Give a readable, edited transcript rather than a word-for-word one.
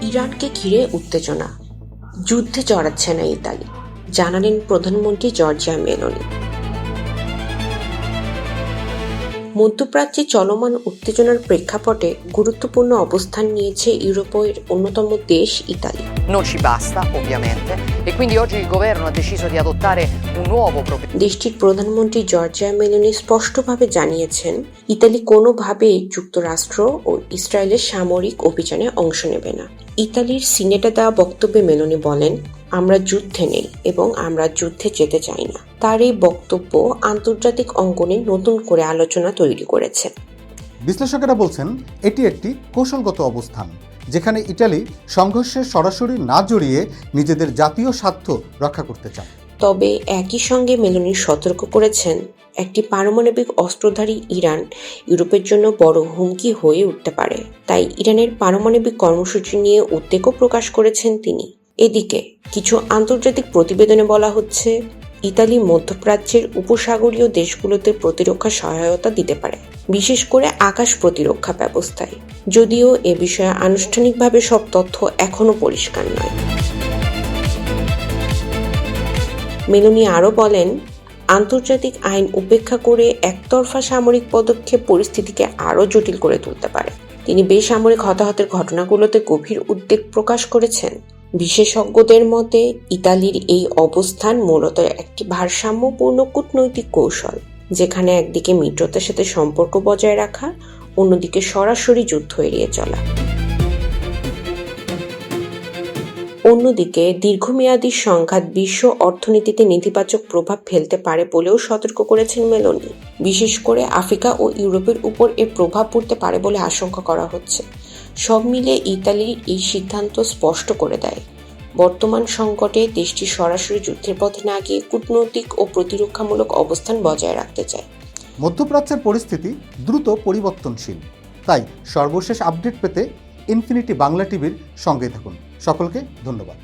ইরানকে ঘিরে উত্তেজনা, যুদ্ধে জড়াচ্ছে না ইতালি, জানালেন প্রধানমন্ত্রী জর্জিয়া মেলোনি। মধ্যপ্রাচ্যে চলমান উত্তেজনার প্রেক্ষাপটে গুরুত্বপূর্ণ অবস্থান নিয়েছে ইউরোপের অন্যতম দেশ Italy. Non ci basta, ovviamente, e quindi oggi il governo ha deciso di adottare un nuovo provvedimento. দেশটির প্রধানমন্ত্রী জর্জিয়া মেলোনি স্পষ্টভাবে জানিয়েছেন, ইতালি কোনোভাবেই যুক্তরাষ্ট্র ও ইসরায়েলের সামরিক অভিযানে অংশ নেবে না। ইতালির সিনেটে দেওয়া বক্তব্যে মেলোনি বলেন, আমরা যুদ্ধে নেই এবং আমরা যুদ্ধে যেতে চাই না। তার এই বক্তব্য আন্তর্জাতিক অঙ্গনে নতুন করে আলোচনা তৈরি করেছে। বিশ্লেষকেরা বলছেন এটি একটি কৌশলগত অবস্থান, যেখানে ইতালি সংঘর্ষে সরাসরি না জড়িয়ে নিজেদের জাতীয় স্বার্থ রক্ষা করতে চায়। তবে একই সঙ্গে মেলোনি সতর্ক করেছেন, একটি পারমাণবিক অস্ত্রধারী ইরান ইউরোপের জন্য বড় হুমকি হয়ে উঠতে পারে। তাই ইরানের পারমাণবিক কর্মসূচি নিয়ে উদ্বেগও প্রকাশ করেছেন তিনি। এদিকে কিছু আন্তর্জাতিক প্রতিবেদনে বলা হচ্ছে, ইতালি মধ্যপ্রাচ্যের উপসাগরীয় দেশগুলোতে প্রতিরক্ষা সহায়তা দিতে পারে, বিশেষ করে আকাশ প্রতিরক্ষা ব্যবস্থায়, যদিও এ বিষয়ে আনুষ্ঠানিকভাবে সব তথ্য এখনও পরিষ্কার নয়। মেলোনি আরও বলেন, আন্তর্জাতিক আইন উপেক্ষা করে একতরফা সামরিক পদক্ষেপ পরিস্থিতিকে আরও জটিল করে তুলতে পারে। তিনি বেসামরিক হতাহতের ঘটনাগুলোতে গভীর উদ্বেগ প্রকাশ করেছেন। বিশেষজ্ঞদের মতে, ইতালির এই অবস্থান মূলত একটি ভারসাম্যপূর্ণ কূটনৈতিক কৌশল, যেখানে একদিকে মিত্রতার সাথে সম্পর্ক বজায় রাখা, অন্যদিকে সরাসরি যুদ্ধ এড়িয়ে চলা। অন্যদিকে দীর্ঘমেয়াদী সংঘাত বিশ্ব অর্থনীতিতে নেতিবাচক প্রভাব ফেলতে পারে বলেও সতর্ক করেছেন মেলোনি। বিশেষ করে আফ্রিকা ও ইউরোপের উপর এর প্রভাব পড়তে পারে বলে আশঙ্কা করা হচ্ছে। সব মিলিয়ে ইতালির এই সিদ্ধান্ত স্পষ্ট করে দেয়, বর্তমান সংকটে দেশটি সরাসরি যুদ্ধের পথে না গিয়ে কূটনৈতিক ও প্রতিরক্ষামূলক অবস্থান বজায় রাখতে চায়। মধ্যপ্রাচ্যের পরিস্থিতি দ্রুত পরিবর্তনশীল, তাই সর্বশেষ আপডেট পেতে ইনফিনিটি বাংলা টিভির সঙ্গে থাকুন। সকলকে ধন্যবাদ।